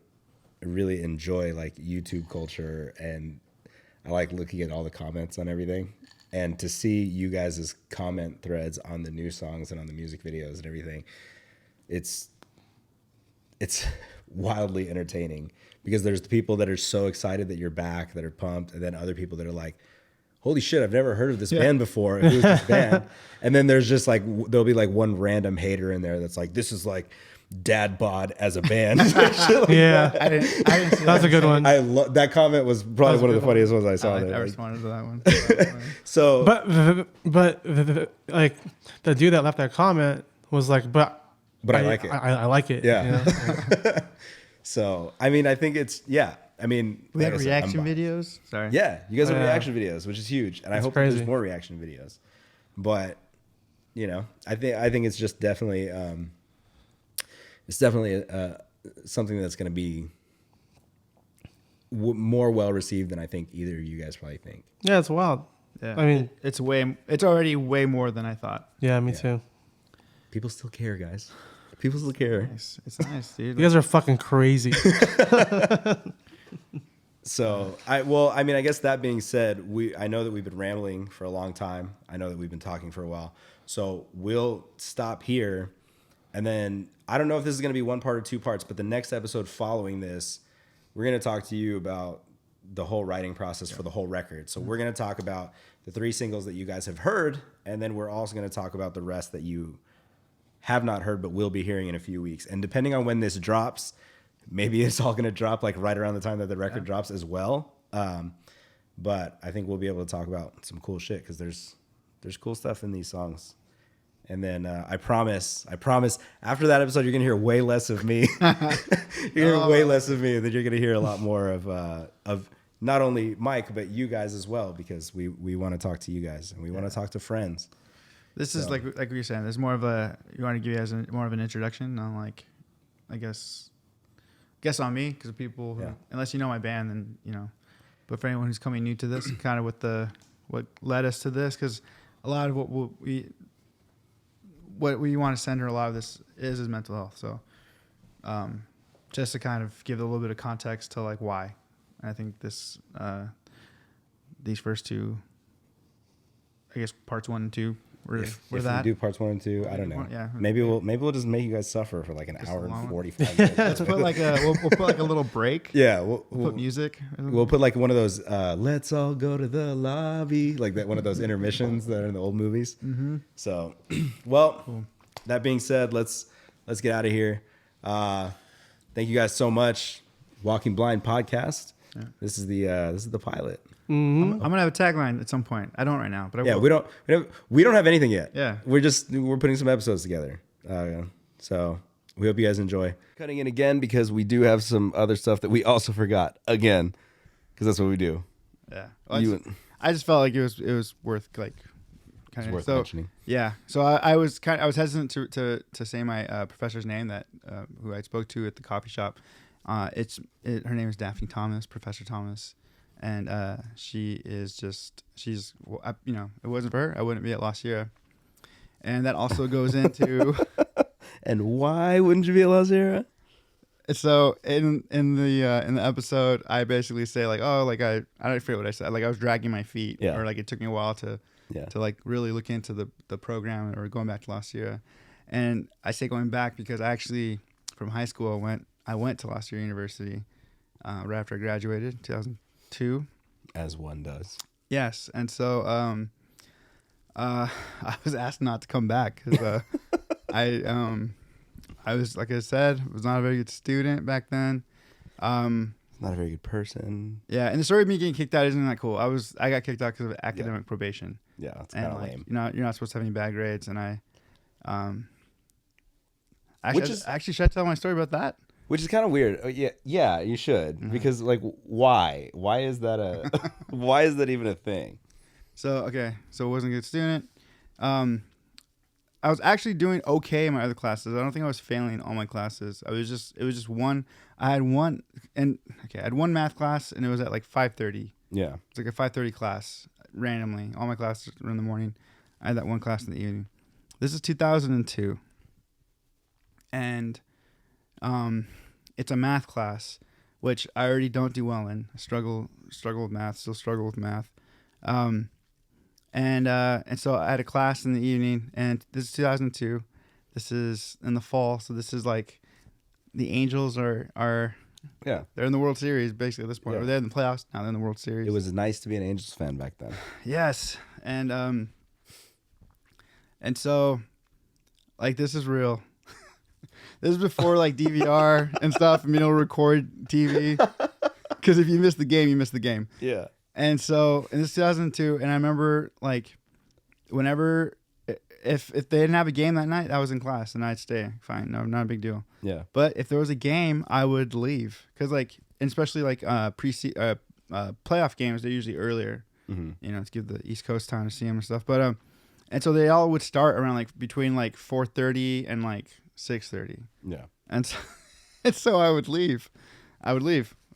really enjoy like YouTube culture and I like looking at all the comments on everything. And to see you guys' comment threads on the new songs and on the music videos and everything, it's wildly entertaining because there's the people that are so excited that you're back, that are pumped, and then other people that are like, holy shit, I've never heard of this band before. Who's this band? And then there's just like, there'll be like one random hater in there that's like, this is like dad bod as a band. Like yeah. I didn't see That's a good one. that comment was probably one of the funniest ones I saw. I responded to that one. So, But like the dude that left that comment was like, but I like it. I like it. Yeah. So, I mean, I think it's, I mean, We like have I said, reaction videos. Sorry. Yeah, you guys have Yeah. reaction videos, which is huge, and I hope that crazy. there's more reaction videos. But I think it's just definitely something that's going to be more well received than I think either of you guys probably think. Yeah, it's wild. Yeah. I mean, it's already way more than I thought. yeah, me too. People still care, guys. People still care. It's nice, dude. You guys are fucking crazy. So I guess that being said, I know that we've been rambling for a long time. I know that we've been talking for a while. So we'll stop here. And then I don't know if this is going to be 1 part or 2 parts, but the next episode following this, we're going to talk to you about the whole writing process for the whole record. So we're going to talk about the 3 singles that you guys have heard. And then we're also going to talk about the rest that you have not heard, but will be hearing in a few weeks. And depending on when this drops, maybe it's all going to drop like right around the time that the record drops as well. But I think we'll be able to talk about some cool shit because there's cool stuff in these songs. And then I promise after that episode, you're going to hear way less of me. You're going to hear way less of me, and then you're going to hear a lot more of not only Mike, but you guys as well, because we want to talk to you guys and we want to talk to friends. This is like we were saying, there's more of you want to give you guys more of an introduction on like, I guess on me, because people who, unless you know my band, then but for anyone who's coming new to this, kind of what led us to this, because a lot of what we want to center a lot of this is mental health. So just to kind of give a little bit of context to like why. And I think these first 2, I guess parts 1 and 2, we're if that. we do parts 1 and 2, I don't know. Yeah. Maybe we'll just make you guys suffer for like an hour and long one. 45 minutes. Let's put like we'll put like a little break. Yeah, We'll put music. we'll put like one of those let's all go to the lobby, like that, one of those intermissions that are in the old movies. Mm-hmm. So, well, that being said, let's get out of here. Thank you guys so much. Walking Blind podcast. Yeah. This is the pilot. I'm gonna have a tagline at some point. I don't right now, but I will. We don't have anything yet. Yeah, we're putting some episodes together. So we hope you guys enjoy. Cutting in again because we do have some other stuff that we also forgot again, because that's what we do. Yeah, well, I just felt like it was worth like kind of mentioning. Yeah, so I was hesitant to say my professor's name that who I spoke to at the coffee shop. Her name is Daphne Thomas, Professor Thomas. And she's it wasn't for her, I wouldn't be at La Sierra. And that also goes into and why wouldn't you be at La Sierra? So in the episode, I basically say like, oh, like I don't forget what I said, like I was dragging my feet, or like it took me a while to like really look into the program or going back to La Sierra. And I say going back because I actually from high school I went to La Sierra University right after I graduated, 2002, as one does. Yes, and so I was asked not to come back because I was, like I said, was not a very good student back then. Not a very good person. Yeah, and the story of me getting kicked out isn't that cool. I got kicked out because of academic probation. Yeah, that's kind of lame. You're not supposed to have any bad grades, and actually, should I tell my story about that? Which is kind of weird. Yeah, you should, because like, why? Why is that why is that even a thing? So I wasn't a good student. I was actually doing okay in my other classes. I don't think I was failing all my classes. It was just one. I had one math class, and it was at like 5:30. Yeah, it's like a 5:30 class randomly. All my classes were in the morning. I had that one class in the evening. This is 2002, and it's a math class, which I already don't do well in. I struggle with math. Still struggle with math. And so I had a class in the evening, and this is 2002. This is in the fall, so this is like the Angels are they're in the World Series basically at this point. Or they're in the playoffs now. They're in the World Series. It was nice to be an Angels fan back then. Yes, and so like this is real. This is before like DVR and stuff, and being able to record TV. Because if you miss the game, you miss the game. Yeah. And so in this 2002, and I remember like whenever if they didn't have a game that night, I was in class and I'd stay. Fine, no, not a big deal. Yeah. But if there was a game, I would leave because like, and especially like playoff games, they're usually earlier. Mm-hmm. You know, to give the East Coast time to see them and stuff. But and so they all would start around like between like 4:30 and like 6:30. Yeah. And so I would leave.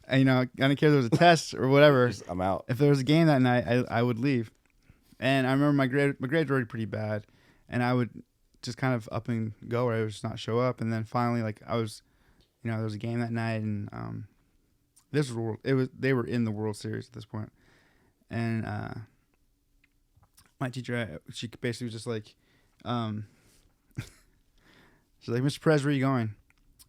And, you know, I didn't care if there was a test or whatever. I'm out. If there was a game that night, I would leave. And I remember my grades were already pretty bad, and I would just kind of up and go, or I would just not show up. And then finally, like there was a game that night, and they were in the World Series at this point. And my teacher, she basically was just like, she's like, Mr. Perez, where are you going?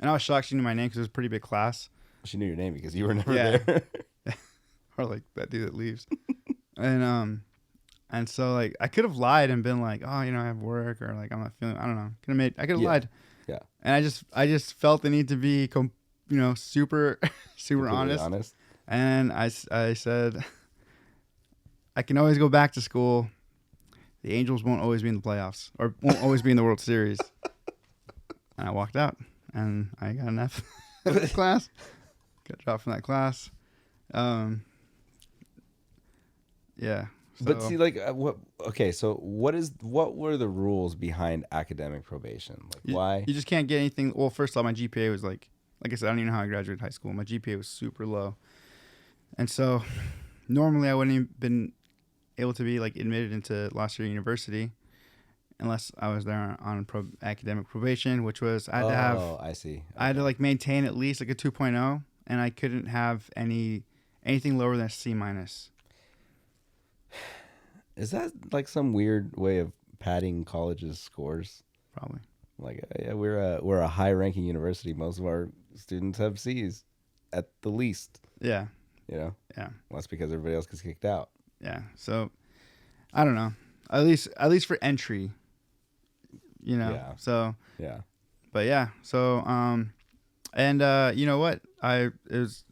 And I was shocked she knew my name because it was a pretty big class. She knew your name because you were never there. Or like that dude that leaves. And so like I could have lied and been like, oh, you know, I have work, or like I'm not feeling, I don't know. I could have lied. Yeah. And I just felt the need to be super honest. And I said I can always go back to school. The Angels won't always be in the playoffs, or won't always be in the World Series. And I walked out and I got an F in that class. Got dropped from that class. Yeah. So. But see, like, what? Okay, so what were the rules behind academic probation? Like, why? You just can't get anything. Well, first off, my GPA was like I said, I don't even know how I graduated high school. My GPA was super low, and so normally I wouldn't even been able to be like admitted into La Sierra University unless I was there on academic probation, which was I had to have. Oh, I see. Okay. I had to like maintain at least like a 2.0, and I couldn't have anything lower than a C-. Is that like some weird way of padding college's scores? Probably. Like, yeah, we're a high ranking university. Most of our students have C's at the least. Yeah. You know, Yeah. well, that's because everybody else gets kicked out. Yeah. So I don't know. At least for entry, you know. Yeah. So Yeah. but yeah. So and you know what? It was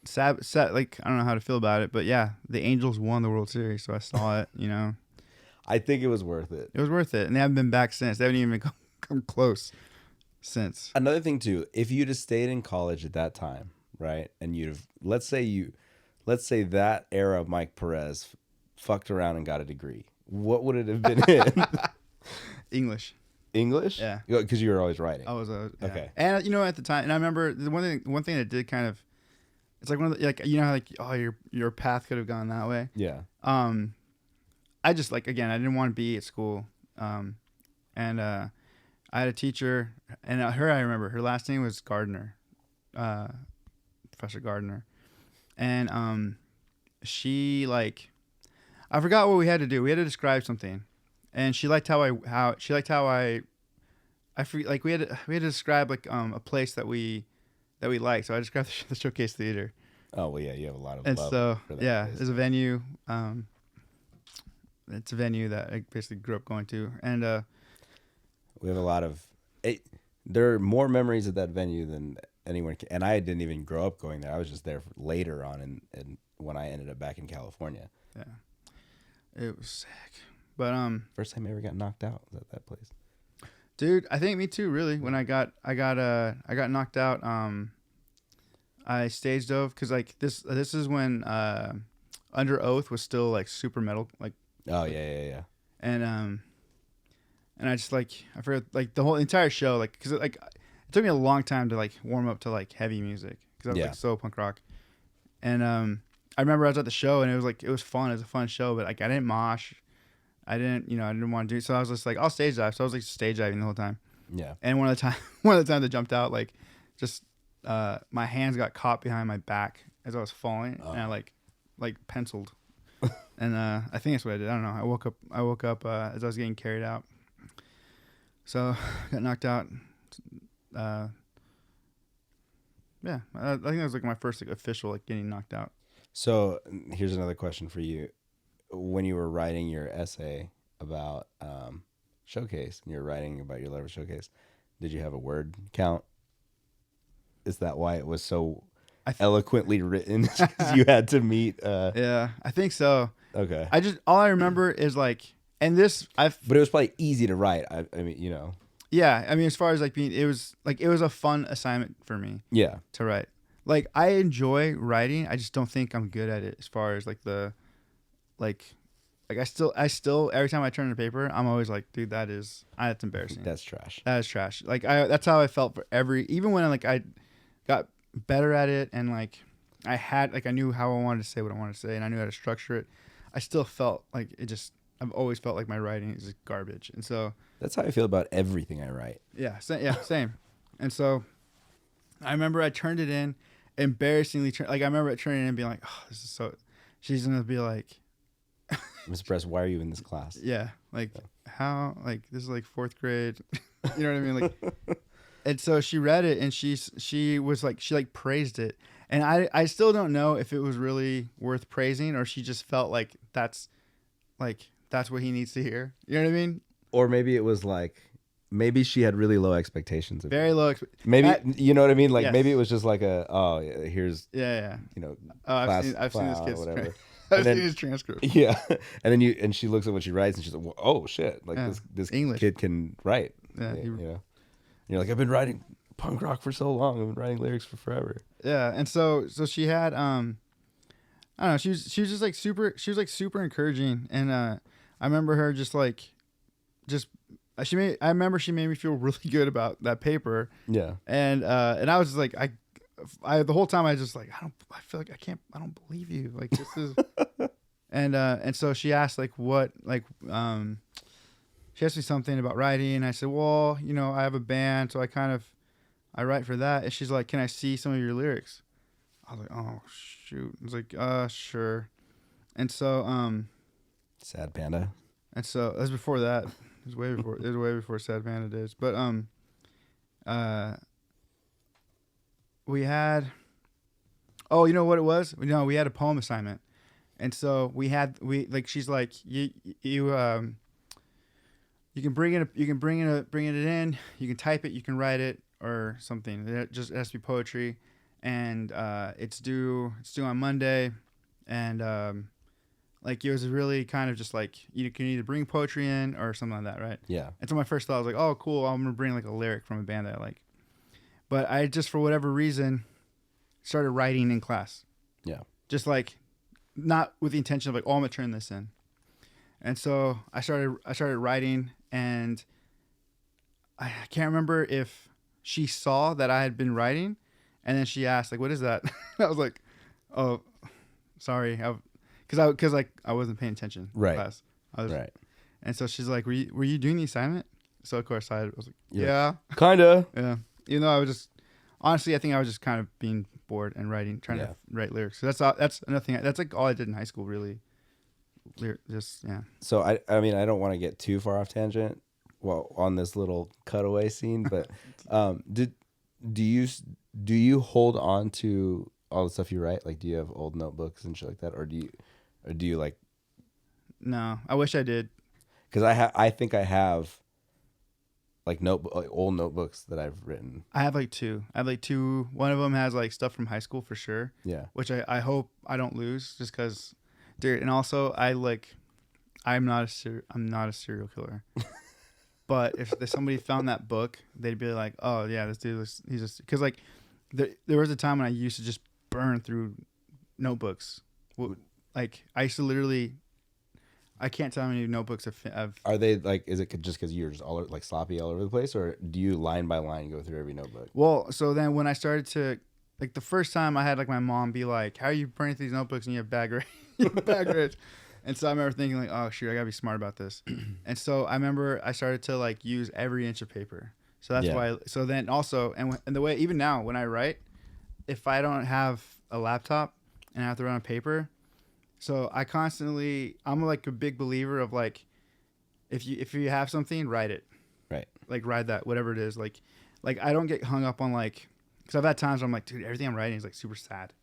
sad, like I don't know how to feel about it, but yeah, the Angels won the World Series, so I saw it, you know. I think it was worth it. It was worth it. And they haven't been back since. They haven't even come close since. Another thing too, if you'd have stayed in college at that time, right? And let's say that era of Mike Perez fucked around and got a degree. What would it have been in? English. English? Yeah. Because you were always writing. I was yeah. Okay. And you know, at the time, and I remember the one thing that did kind of, it's like one of the, like, you know how like, oh, your path could have gone that way. Yeah. I just like, again, I didn't want to be at school. And I had a teacher, and I remember her last name was Gardner, Professor Gardner. And she like, I forgot what we had to do. We had to describe something, and she liked how I like we had to describe like a place that we liked. So I described the Showcase Theater. Oh well, yeah, you have a lot of And love so for that yeah, place. there's a venue. It's a venue that I basically grew up going to, and We have a lot of there are more memories at that venue than anyone can, and I didn't even grow up going there. I was just there later on, and when I ended up back in California. yeah, it was sick. But First time I ever got knocked out was at that place. dude, I think me too. Really, when I got knocked out. I stage dove because like this is when Under Oath was still like super metal, like. Oh yeah. And I just like, I forgot like the entire show, like, cause it took me a long time to like warm up to like heavy music, cause I was like so punk rock. And I remember I was at the show and it was fun. It was a fun show, but like I didn't mosh. I didn't want to do it. So I was just like, I'll stage dive. So I was like stage diving the whole time. Yeah. And one of the times I jumped out, like just my hands got caught behind my back as I was falling, and I like penciled. And I think that's what I did. I don't know. I woke up as I was getting carried out. So got knocked out. Yeah, I think that was like my first like official like getting knocked out. So here's another question for you. When you were writing your essay about Showcase, and you're writing about your letter Showcase, did you have a word count? Is that why it was so eloquently written? 'Cause you had to meet. Yeah, I think so. Okay. All I remember is like, and this But it was probably easy to write. I mean, you know. Yeah, I mean, as far as like it was a fun assignment for me. Yeah. To write. Like I enjoy writing. I just don't think I'm good at it as far as like I still every time I turn the paper, I'm always like, dude, that's embarrassing. That's trash. That is trash. Like that's how I felt for even when I got better at it and like I knew how I wanted to say what I wanted to say and I knew how to structure it. I still felt like I've always felt like my writing is just garbage. And so that's how I feel about everything I write. Yeah, same. And so I remember I turned it in embarrassingly. I remember turning it in and being like, oh, this is so. She's gonna be like, Mr. Press, why are you in this class? Yeah, like how? Like this is like fourth grade. You know what I mean? Like, and so she read it and she was like she praised it, and I still don't know if it was really worth praising or she just felt like that's what he needs to hear. You know what I mean? Or maybe it was like, maybe she had really low expectations. Very low. Maybe you know what I mean. Like yes. Maybe it was just like here's yeah. You know, I've seen this kid's whatever. I've seen his transcript. Yeah, and then she looks at what she writes and she's like, well, oh shit, like this English kid can write. Yeah, you know, and you're like, I've been writing punk rock for so long. I've been writing lyrics for forever. Yeah, and so she had I don't know. She was just like super. She was like super encouraging, and I remember her I remember she made me feel really good about that paper. Yeah. And I was just like I the whole time I just like I feel like I don't believe you, like this is and so she asked like what she asked me something about writing and I said, well, you know, I have a band, so I write for that. And she's like, can I see some of your lyrics? I was like, oh shoot. I was like, sure. And so Sad panda. And so that was before that. It was way before. It was way before Sad Panda days. But we had. Oh, you know what it was? No, we had a poem assignment, and so we she's like you can bring it in. You can type it. You can write it or something. It has to be poetry, and it's due on Monday, and like it was really kind of just like you can either bring poetry in or something like that, right? Yeah. And so my first thought was like, oh, cool, I'm gonna bring like a lyric from a band that I like. But I just for whatever reason started writing in class. Yeah. Just like not with the intention of like, oh, I'm gonna turn this in. And so I started writing, and I can't remember if she saw that I had been writing, and then she asked like, what is that? I was like, oh, sorry, because I wasn't paying attention in Right. class. Right. And so she's like, were you doing the assignment? So of course I was like, yeah. Kinda. Yeah. You know, I was just honestly, I think I was just kind of being bored and trying to write lyrics. So that's another thing. That's like all I did in high school, really. Just yeah. So I mean I don't want to get too far off tangent. Well, on this little cutaway scene, but do you hold on to all the stuff you write? Like, do you have old notebooks and shit like that, or do you like? No, I wish I did. Because I think I have like old notebooks that I've written. I have like two. One of them has like stuff from high school for sure. Yeah. Which I hope I don't lose, just because, dude. And also I'm not a serial killer. But if somebody found that book, they'd be like, oh yeah, this dude he's just because like there was a time when I used to just burn through notebooks. Like I used to literally. I can't tell how many notebooks I've. Are they like? Is it just because you're just all like sloppy all over the place, or do you line by line go through every notebook? Well, so then when I started to, like the first time I had like my mom be like, "How are you burning through these notebooks and you have bad grades?" And so I remember thinking like, "Oh shoot, I gotta be smart about this." And so I remember I started to like use every inch of paper. So that's why. So then also, and the way even now when I write, if I don't have a laptop and I have to write on paper. So I'm like a big believer of like, if you have something, write it. Right. Like write that, whatever it is. Like I don't get hung up on like, because I've had times where I'm like, dude, everything I'm writing is like super sad.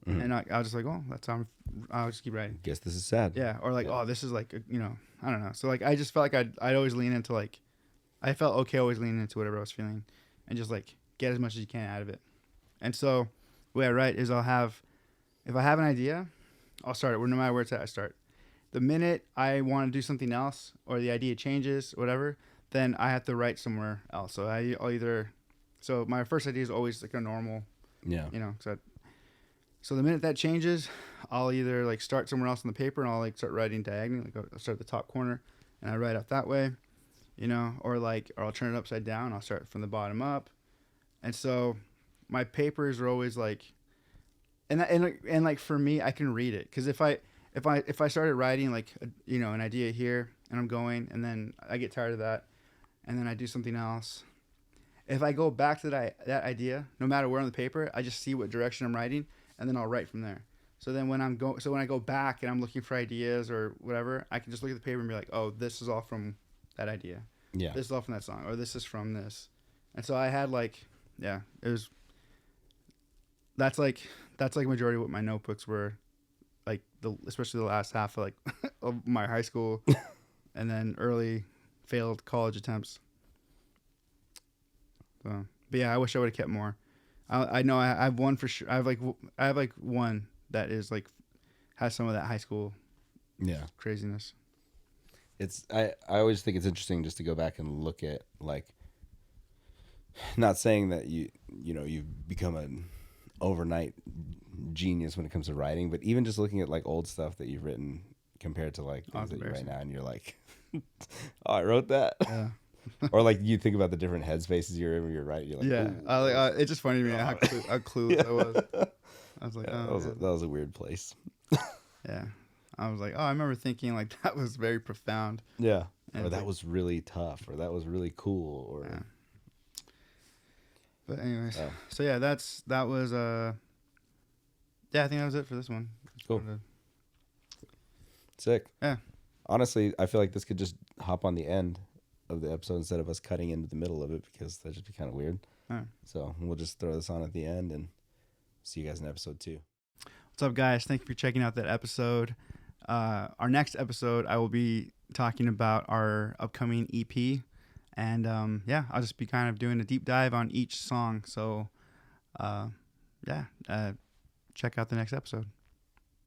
Mm-hmm. And I was just like, oh, that's how I'll just keep writing. Guess this is sad. Yeah. Or like, oh, this is like, I don't know. So like, I just felt like I'd always lean into like, I felt okay always leaning into whatever I was feeling and just like get as much as you can out of it. And so the way I write is if I have an idea, I'll start it. No matter where it's at, I start. The minute I want to do something else or the idea changes, whatever, then I have to write somewhere else. So I'll either. So my first idea is always like a normal. Yeah. So the minute that changes, I'll either like start somewhere else on the paper and I'll like start writing diagonally. Like I'll start at the top corner and I write out that way, or I'll turn it upside down. I'll start from the bottom up, and so my papers are always like. And like for me, I can read it because if I started writing like an idea here and I'm going and then I get tired of that and then I do something else. If I go back to that idea, no matter where on the paper, I just see what direction I'm writing and then I'll write from there. So then when I go back and I'm looking for ideas or whatever, I can just look at the paper and be like, oh, this is all from that idea. Yeah. This is all from that song, or this is from this. And so I had like, yeah, it was. That's like majority of what my notebooks were, like especially the last half of like of my high school, and then early failed college attempts. So, but yeah, I wish I would have kept more. I know I have one for sure. I have like one that is like has some of that high school, craziness. I always think it's interesting just to go back and look at like, not saying that you've become an overnight genius when it comes to writing, but even just looking at like old stuff that you've written compared to like things that you write now, and you're like, oh, I wrote that. Yeah. Or like you think about the different headspaces you're in when you're writing. You're like, yeah, it's just funny to me how clueless I was. I was like, that was a weird place. Yeah, I was like, oh, I remember thinking like that was very profound. Yeah, or that was really tough, or that was really cool, or. Yeah. But anyways, so yeah, that was I think that was it for this one. Cool. Sick. Yeah. Honestly, I feel like this could just hop on the end of the episode instead of us cutting into the middle of it, because that'd just be kind of weird. All right. So we'll just throw this on at the end and see you guys in episode 2. What's up, guys? Thank you for checking out that episode. Our next episode, I will be talking about our upcoming EP. And I'll just be kind of doing a deep dive on each song. So, check out the next episode.